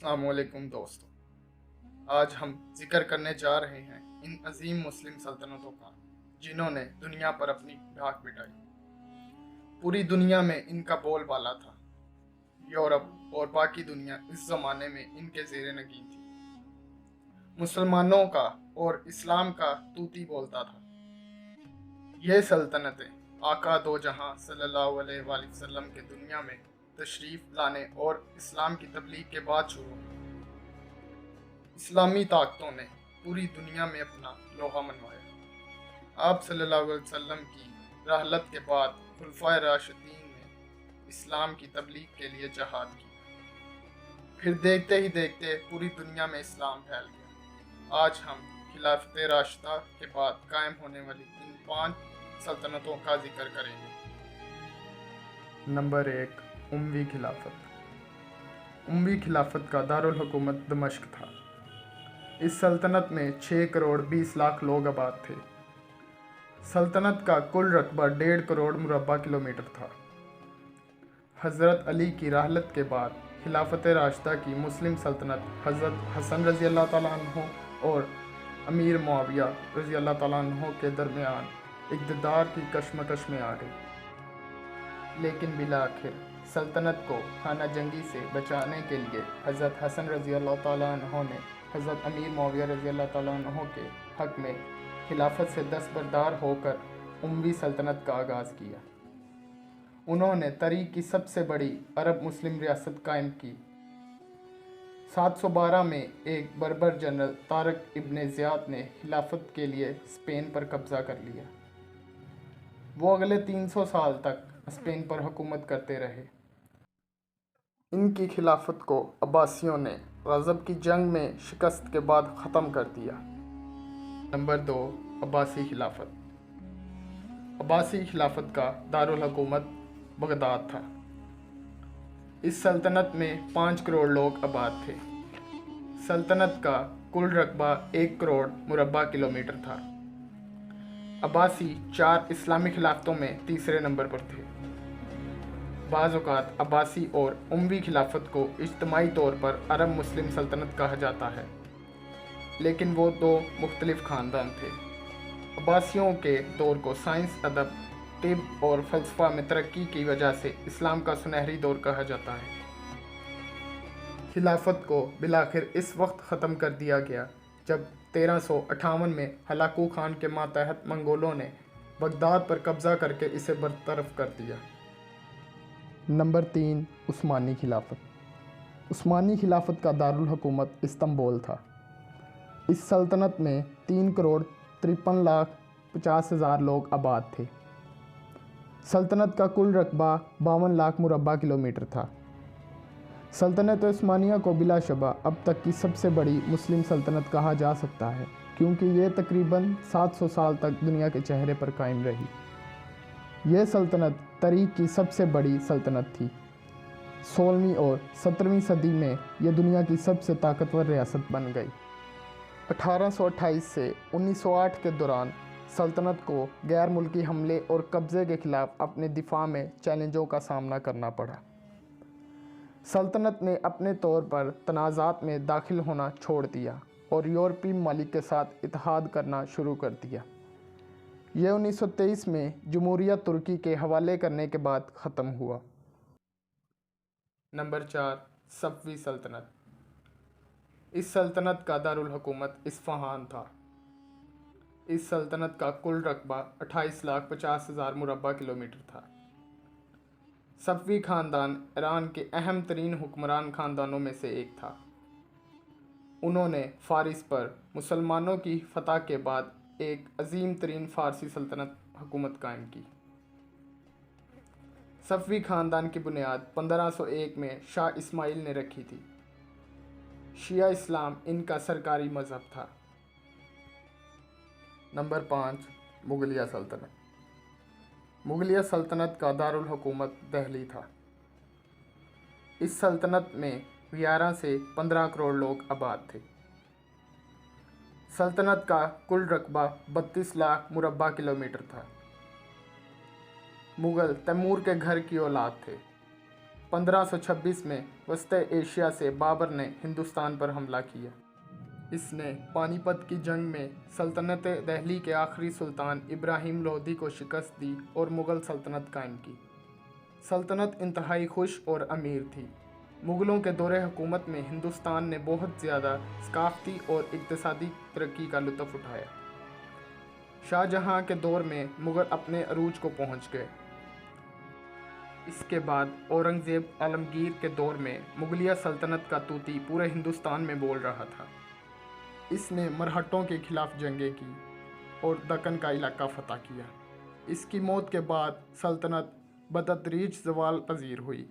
अस्सलाम वालेकुम दोस्तों। आज हम जिक्र करने जा रहे हैं इन अजीम मुस्लिम सल्तनतों का जिन्होंने दुनिया पर अपनी धाक बिठाई। पूरी दुनिया में इनका बोलबाला था। यूरोप और बाकी दुनिया इस जमाने में इनके ज़ेरे नगीं थी। मुसलमानों का और इस्लाम का तूती बोलता था। ये सल्तनतें आका दो जहां सल्लल्लाहु अलैहि वसल्लम के दुनिया में तशरीफ़ लाने और इस्लाम की तबलीग के बाद शुरू हुई। इस्लामी ताकतों ने पूरी दुनिया में अपना लोहा मनवाया। आप सल्लल्लाहु अलैहि वसल्लम की रहलत के बाद खुलफाए राशिदीन ने इस्लाम की तबलीग के लिए जहाद की। फिर देखते ही देखते पूरी दुनिया में इस्लाम फैल गया। आज हम खिलाफत राशिदा के बाद कायम होने वाली इन 5 सल्तनतों का जिक्र करेंगे। नंबर 1, उमवी खिलाफत। उमवी खिलाफत का दारुल हुकूमत दमिश्क था। इस सल्तनत में 6 करोड़ 20 लाख लोग आबाद थे। सल्तनत का कुल रकबा 1.5 करोड़ मुरबा किलोमीटर था। हज़रत अली की रहलत के बाद खिलाफत राशिदा की मुस्लिम सल्तनत हज़रत हसन रज़ी अल्लाह तआला अन्हो और अमीर मुआविया रज़ी अल्लाह तआला अन्हो के दरमियान इक़्तिदार की कशमकश में आ गई। लेकिन बिला आखिर सल्तनत को खाना जंगी से बचाने के लिए हज़रत हसन रज़ी अल्लाह तआला अन्हो ने हज़रत अमीर मुआविया रज़ी अल्लाह तआला अन्हो के हक़ में खिलाफत से दस्तबरदार होकर उमवी सल्तनत का आगाज़ किया। उन्होंने तारीख़ की सबसे बड़ी अरब मुस्लिम रियासत कायम की। 712 में एक बर्बर जनरल तारक इब्न ज़ियाद ने खिलाफत के लिए स्पेन पर कब्ज़ा कर लिया। वो अगले 300 साल तक स्पेन पर हुकूमत करते रहे। इनकी खिलाफत को अब्बासियों ने गज़ब की जंग में शिकस्त के बाद ख़त्म कर दिया। नंबर 2, अब्बासी खिलाफत। अब्बासी खिलाफत का दारुल हुकूमत बगदाद था। इस सल्तनत में 5 करोड़ लोग आबाद थे। सल्तनत का कुल रकबा 1 करोड़ मुरबा किलोमीटर था। अब्बासी 4 इस्लामी खिलाफतों में तीसरे नंबर पर थे। बाज़ औक़ात अब्बासी और उमवी खिलाफत को इज्तिमाई तौर पर अरब मुस्लिम सल्तनत कहा जाता है, लेकिन वो 2 मुख्तलिफ ख़ानदान थे। अब्बासियों के दौर को साइंस, अदब, तिब और फ़लसफ़ा में तरक्की की वजह से इस्लाम का सुनहरी दौर कहा जाता है। खिलाफत को बिलाखिर इस वक्त ख़त्म कर दिया गया जब 1358 में हलाकू खान के मातहत मंगोलों ने बगदाद पर कब्ज़ा करके इसे बरतरफ कर दिया। नंबर 3, उस्मानी खिलाफत। उस्मानी खिलाफत का दारुल हुकूमत इस्तांबुल था। इस सल्तनत में 3 करोड़ 53 लाख 50 हज़ार लोग आबाद थे। सल्तनत का कुल रकबा 52 लाख मुरबा किलोमीटर था। सल्तनत उस्मानिया को बिलाशुबा अब तक की सबसे बड़ी मुस्लिम सल्तनत कहा जा सकता है, क्योंकि ये तकरीबन 700 साल तक दुनिया के चेहरे पर कायम रही। यह सल्तनत तारीख़ की सबसे बड़ी सल्तनत थी। 16वीं और 17वीं सदी में यह दुनिया की सबसे ताकतवर रियासत बन गई। 1828 से 1908 के दौरान सल्तनत को गैर मुल्की हमले और कब्ज़े के ख़िलाफ़ अपने दिफा में चैलेंजों का सामना करना पड़ा। सल्तनत ने अपने तौर पर तनाज़ात में दाखिल होना छोड़ दिया और यूरोपीय ममालिक के साथ इत्तेहाद करना शुरू कर दिया। यह 1923 में जमहूरियत तुर्की के हवाले करने के बाद ख़त्म हुआ। नंबर 4, सफ़वी सल्तनत। इस सल्तनत का दारुल हुकूमत इस्फ़हान था। इस सल्तनत का कुल रकबा 28 लाख 50 हज़ार मुरबा किलोमीटर था। सफ़वी ख़ानदान ईरान के अहम तरीन हुक्मरान ख़ानदानों में से एक था। उन्होंने फ़ारिस पर मुसलमानों की फ़तह के बाद एक अजीम तरीन फ़ारसी सल्तनत हुकूमत कायम की। सफ़वी ख़ानदान की बुनियाद 1501 में शाह इस्माइल ने रखी थी। शिया इस्लाम इनका सरकारी मज़हब था। नंबर 5, मुग़लिया सल्तनत। मुग़लिया सल्तनत का दारुल हुकूमत दिल्ली था। इस सल्तनत में 11 से 15 करोड़ लोग आबाद थे। सल्तनत का कुल रकबा 32 लाख मुरबा किलोमीटर था। मुग़ल तैमूर के घर की औलाद थे। 1526 में वسط एशिया से बाबर ने हिंदुस्तान पर हमला किया। इसने पानीपत की जंग में सल्तनत दिल्ली के आखिरी सुल्तान इब्राहिम लोधी को शिकस्त दी और मुग़ल सल्तनत कायम की। सल्तनत इंतहाई खुश और अमीर थी। मुग़लों के दौरे हुकूमत में हिंदुस्तान ने बहुत ज़्यादा सकाफ़ती और इक़्तिसादी तरक्की का लुत्फ़ उठाया। शाहजहाँ के दौर में मुग़ल अपने अरूज को पहुँच गए। इसके बाद औरंगज़ेब आलमगीर के दौर में मुग़लिया सल्तनत का तूती पूरे हिंदुस्तान में बोल रहा था। इसने मरहट्टों के खिलाफ जंगें की और दक्कन का इलाका फ़तह किया। इसकी मौत के बाद सल्तनत बतदरीज ज़वाल पजीर हुई।